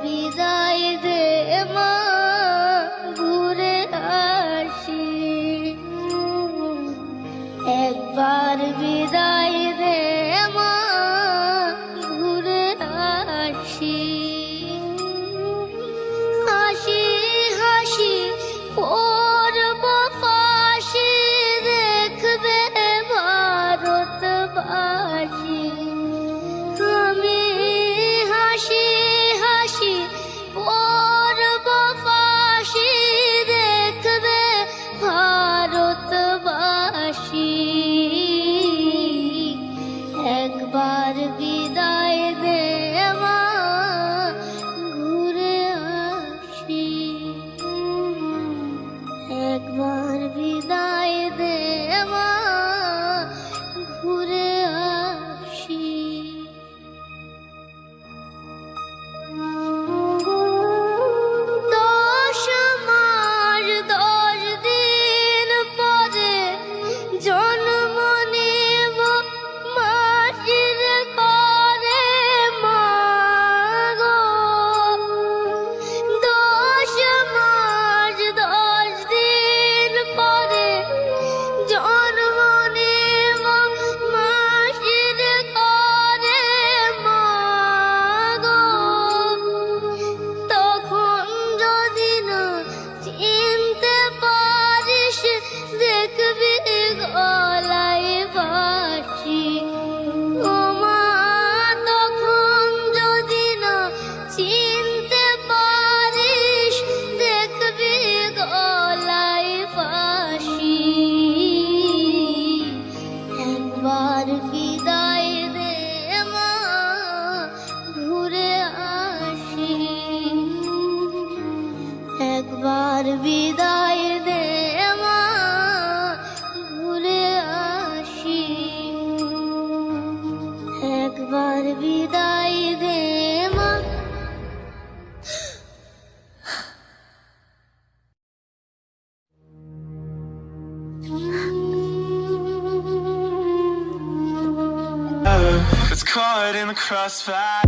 বিদায় দে মা, ঘুরে আসি। একবার বিদায় দে মা, ঘুরে আসি। হাসি হাসি পড়ব ফাঁসি, দেখবে ভারতবাসী। আমি হাসি হাসি পড়ব ফাঁসি, দেখবে ভারতবাসী। একবার বিদায় দে মা, ঘুরে আসি। একবার বিদায় দে মা, ঘুরে আসি। দশ মাস 10 দিন পরে জন্ম নেব মাসির করে মা গো। 10 মাস 10 দিন পরে জন্ম নেব মাসির করে মা গো। তখন যদি না চিনতে পারিস, দেখবি গলায় বাঁশি। ও মা, তখন যদি না চিনতে পারিস, দেখবি গলায় বাঁশি। একবার বিদায় দে মা, ঘুরে আসি। একবার বিদায় দে মা, ঘুরে আসি। একবার বিদায় দে মা। It's caught in the crossfire.